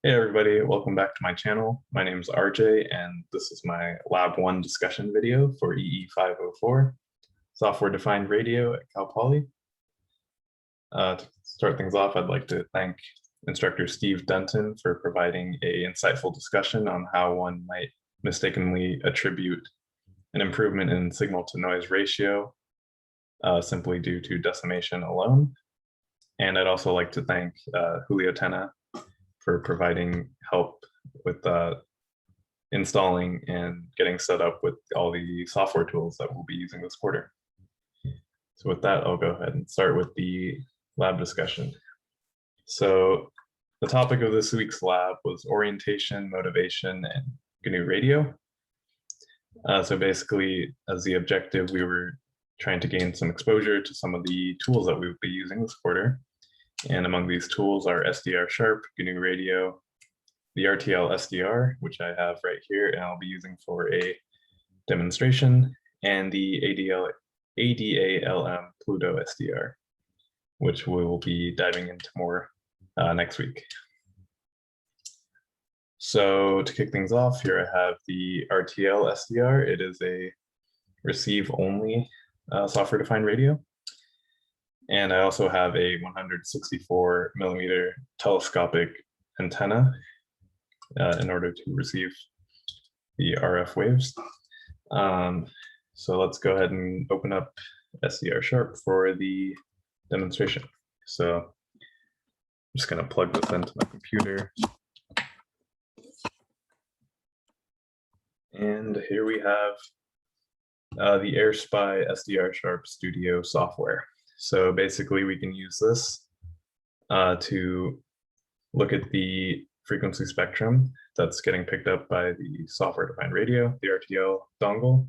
Hey everybody, welcome back to my channel. My name is RJ and this is my Lab 1 discussion video for EE504, Software Defined Radio at Cal Poly. To start things off, I'd like to thank instructor Steve Dunton for providing an insightful discussion on how one might mistakenly attribute an improvement in signal-to-noise ratio simply due to decimation alone. And I'd also like to thank Julio Tena for providing help with installing and getting set up with all the software tools that we'll be using this quarter. So with that, I'll go ahead and start with the lab discussion. So the topic of this week's lab was orientation, motivation, and GNURadio. So basically, as the objective, we were trying to gain some exposure to some of the tools that we would be using this quarter. And among these tools are SDR Sharp, GNURadio, the RTL SDR, which I have right here, and I'll be using for a demonstration, and the ADALM Pluto SDR, which we will be diving into more next week. So to kick things off, here I have the RTL SDR. It is a receive-only software-defined radio. And I also have a 164 millimeter telescopic antenna in order to receive the RF waves. So let's go ahead and open up SDR Sharp for the demonstration. So I'm just going to plug this into my computer. And here we have the AirSpy SDR Sharp Studio software. So basically we can use this to look at the frequency spectrum that's getting picked up by the software-defined radio, the RTL dongle.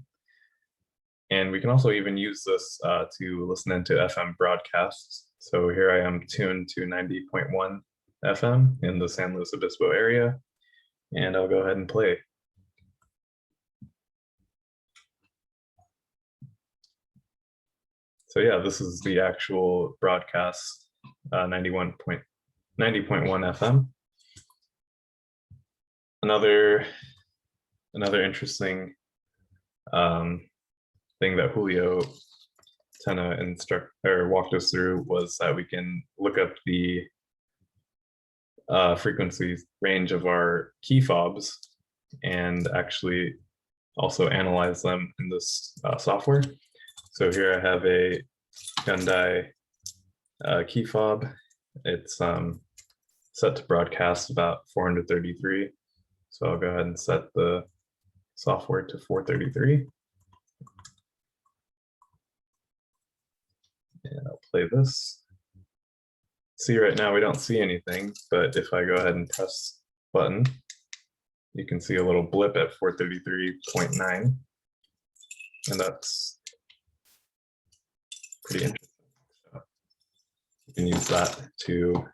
And we can also even use this to listen into FM broadcasts. So here I am tuned to 90.1 FM in the San Luis Obispo area, and I'll go ahead and play. So yeah, this is the actual broadcast, 90.1 FM. Another interesting thing that Julio Tena walked us through was that we can look up the frequency range of our key fobs and actually also analyze them in this software. So here I have a Hyundai key fob. It's set to broadcast about 433. So I'll go ahead and set the software to 433. And I'll play this. See, right now we don't see anything, but if I go ahead and press button, you can see a little blip at 433.9. And that's pretty interesting. So you can use that to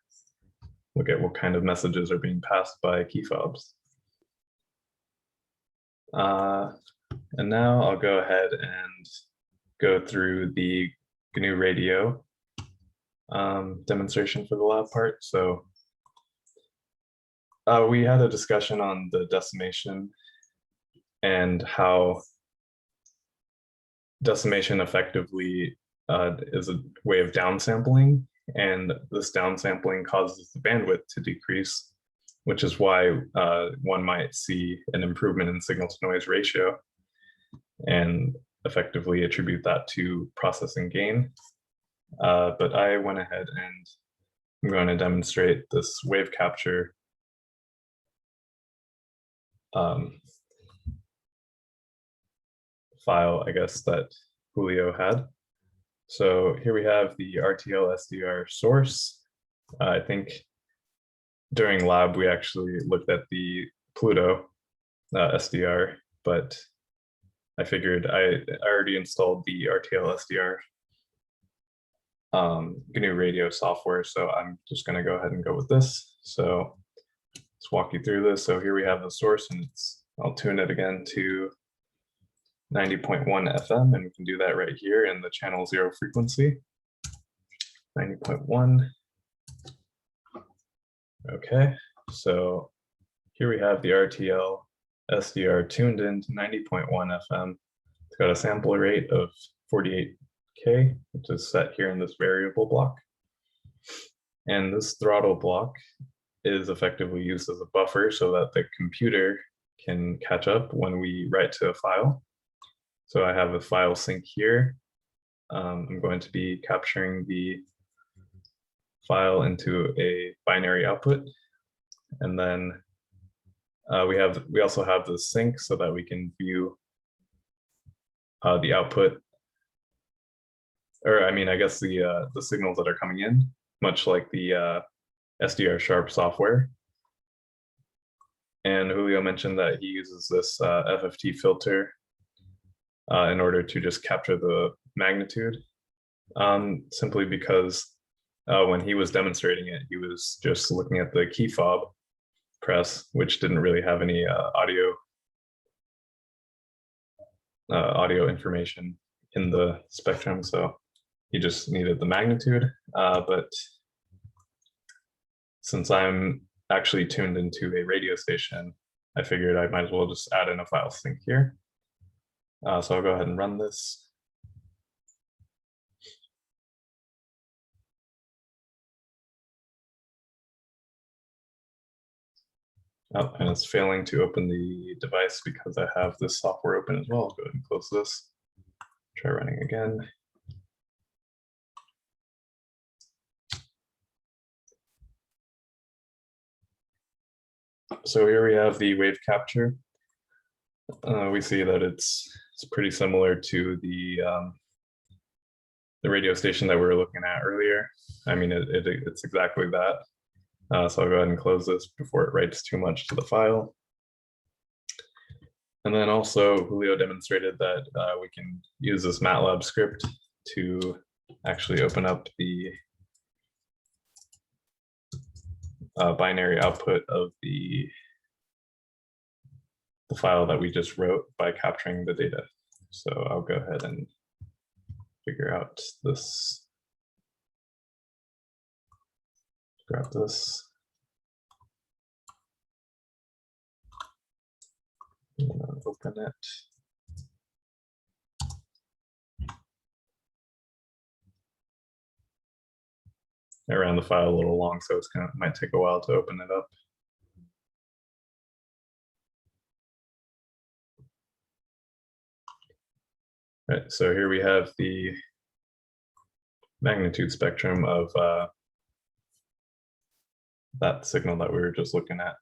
look at what kind of messages are being passed by key fobs. And now I'll go ahead and go through the GNURadio demonstration for the lab part. So we had a discussion on the decimation and how decimation effectively is a way of downsampling, and this downsampling causes the bandwidth to decrease, which is why one might see an improvement in signal-to-noise ratio and effectively attribute that to processing gain. But I went ahead and I'm going to demonstrate this wave capture file, I guess, that Julio had. So here we have the RTL SDR source. I think during lab, we actually looked at the Pluto SDR, but I figured I already installed the RTL SDR GNURadio software, so I'm just going to go ahead and go with this. So let's walk you through this. So here we have the source, and I'll tune it again to 90.1 FM, and we can do that right here in the channel 0 frequency. 90.1. Okay, So here we have the RTL SDR tuned in to 90.1 FM. It's got a sample rate of 48K, which is set here in this variable block. And this throttle block is effectively used as a buffer so that the computer can catch up when we write to a file. So I have a file sync here. I'm going to be capturing the file into a binary output. And then we also have the sync so that we can view the output, or I mean, I guess the signals that are coming in, much like the SDR Sharp software. And Julio mentioned that he uses this FFT filter in order to just capture the magnitude, simply because when he was demonstrating it, he was just looking at the key fob press, which didn't really have any audio information in the spectrum, so he just needed the magnitude. But since I'm actually tuned into a radio station, I figured I might as well just add in a file sync here. So I'll go ahead and run this. Oh, and it's failing to open the device because I have this software open as well. I'll go ahead and close this. Try running again. So here we have the wave capture. We see that it's pretty similar to the radio station that we were looking at earlier. I mean, it's exactly that. So I'll go ahead and close this before it writes too much to the file. And then also Julio demonstrated that we can use this MATLAB script to actually open up the binary output of the file that we just wrote by capturing the data. So I'll go ahead and figure out this. Grab this. Open it. I ran the file a little long, so it's might take a while to open it up. All right, so here we have the magnitude spectrum of that signal that we were just looking at.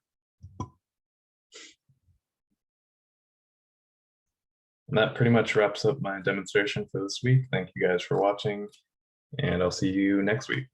And that pretty much wraps up my demonstration for this week. Thank you guys for watching, and I'll see you next week.